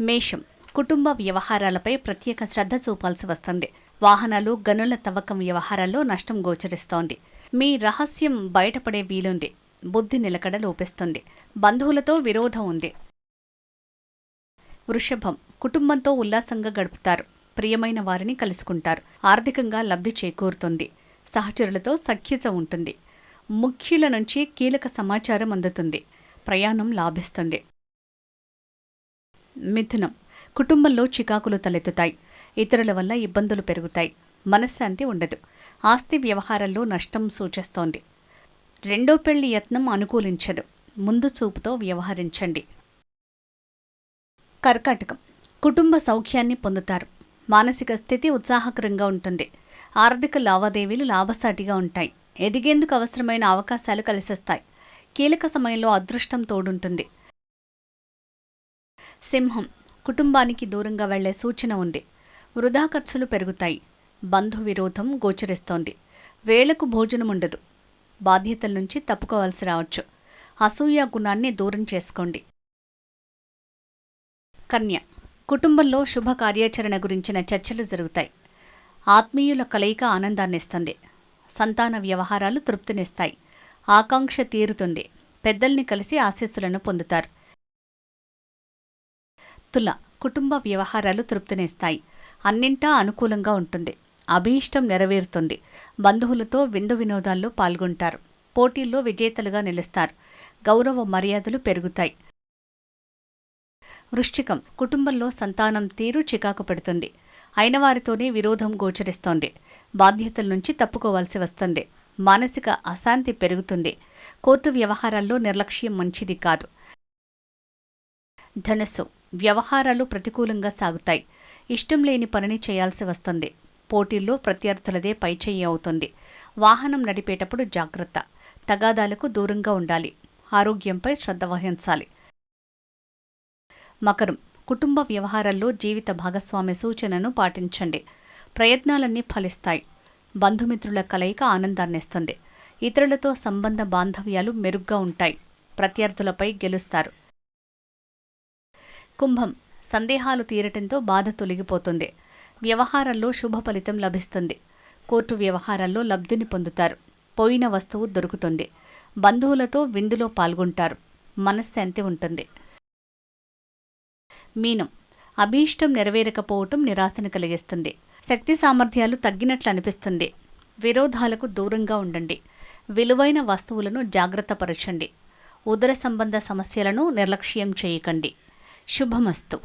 మేషం కుటుంబ వ్యవహారాలపై ప్రత్యేక శ్రద్ధ చూపాల్సి వస్తుంది. వాహనాలు, గనుల తవ్వకం వ్యవహారాల్లో నష్టం గోచరిస్తోంది. మీ రహస్యం బయటపడే వీలుంది. బుద్ధి నిలకడ లోపిస్తుంది. బంధువులతో విరోధం ఉంది. వృషభం కుటుంబంతో ఉల్లాసంగా గడుపుతారు. ప్రియమైన వారిని కలుసుకుంటారు. ఆర్థికంగా లబ్ధి చేకూరుతుంది. సహచరులతో సఖ్యత ఉంటుంది. ముఖ్యుల నుంచి కీలక సమాచారం అందుతుంది. ప్రయాణం లాభిస్తుంది. మిథునం కుటుంబంలో చికాకులు తలెత్తుతాయి. ఇతరుల వల్ల ఇబ్బందులు పెరుగుతాయి. మనశ్శాంతి ఉండదు. ఆస్తి వ్యవహారాల్లో నష్టం సూచిస్తోంది. రెండో పెళ్లి యత్నం అనుకూలించదు. ముందు చూపుతో వ్యవహరించండి. కర్కాటకం కుటుంబ సౌఖ్యాన్ని పొందుతారు. మానసిక స్థితి ఉత్సాహకరంగా ఉంటుంది. ఆర్థిక లావాదేవీలు లాభసాటిగా ఉంటాయి. ఎదిగేందుకు అవసరమైన అవకాశాలు కలిసొస్తాయి. కీలక సమయంలో అదృష్టం తోడుంటుంది. సింహం కుటుంబానికి దూరంగా వెళ్లే సూచన ఉంది. వృధా ఖర్చులు పెరుగుతాయి. బంధు విరోధం గోచరిస్తోంది. వేళకు భోజనముండదు. బాధ్యతల నుంచి తప్పుకోవాల్సి రావచ్చు. అసూయ గుణాన్ని దూరం చేసుకోండి. కన్య కుటుంబంలో శుభ కార్యాచరణ గురించిన చర్చలు జరుగుతాయి. ఆత్మీయుల కలయిక ఆనందాన్నిస్తుంది. సంతాన వ్యవహారాలు తృప్తినిస్తాయి. ఆకాంక్ష తీరుతుంది. పెద్దల్ని కలిసి ఆశీస్సులను పొందుతారు. తుల కుటుంబ వ్యవహారాలు తృప్తినిస్తాయి. అన్నింటా అనుకూలంగా ఉంటుంది. అభీష్టం నెరవేరుతుంది. బంధువులతో విందు వినోదాల్లో పాల్గొంటారు. పోటీల్లో విజేతలుగా నిలుస్తారు. గౌరవ మర్యాదలు పెరుగుతాయి. వృశ్చికం కుటుంబంలో సంతానం తీరు చికాకు పెడుతుంది. అయినవారితోనే విరోధం గోచరిస్తోంది. బాధ్యతల నుంచి తప్పుకోవాల్సి వస్తుంది. మానసిక అశాంతి పెరుగుతుంది. కోర్టు వ్యవహారాల్లో నిర్లక్ష్యం మంచిది కాదు. ధనుస్సు వ్యవహారాలు ప్రతికూలంగా సాగుతాయి. ఇష్టం లేని పనిని చేయాల్సి వస్తుంది. పోటీల్లో ప్రత్యర్థులదే పైచెయ్యి అవుతుంది. వాహనం నడిపేటప్పుడు జాగ్రత్త. తగాదాలకు దూరంగా ఉండాలి. ఆరోగ్యంపై శ్రద్ధ వహించాలి. మకరం కుటుంబ వ్యవహారాల్లో జీవిత భాగస్వామి సూచనను పాటించండి. ప్రయత్నాలన్నీ ఫలిస్తాయి. బంధుమిత్రుల కలయిక ఆనందాన్నిస్తుంది. ఇతరులతో సంబంధ బాంధవ్యాలు మెరుగ్గా ఉంటాయి. ప్రత్యర్థులపై గెలుస్తారు. కుంభం సందేహాలు తీరటంతో బాధ తొలగిపోతుంది. వ్యవహారాల్లో శుభ ఫలితం లభిస్తుంది. కోర్టు వ్యవహారాల్లో లబ్ధిని పొందుతారు. పోయిన వస్తువు దొరుకుతుంది. బంధువులతో విందులో పాల్గొంటారు. మనశ్శాంతి ఉంటుంది. మీనం అభీష్టం నెరవేరకపోవటం నిరాశను కలిగిస్తుంది. శక్తి సామర్థ్యాలు తగ్గినట్లు అనిపిస్తుంది. విరోధాలకు దూరంగా ఉండండి. విలువైన వస్తువులను జాగ్రత్తపరచండి. ఉదర సంబంధ సమస్యలను నిర్లక్ష్యం చేయకండి. శుభమస్తు.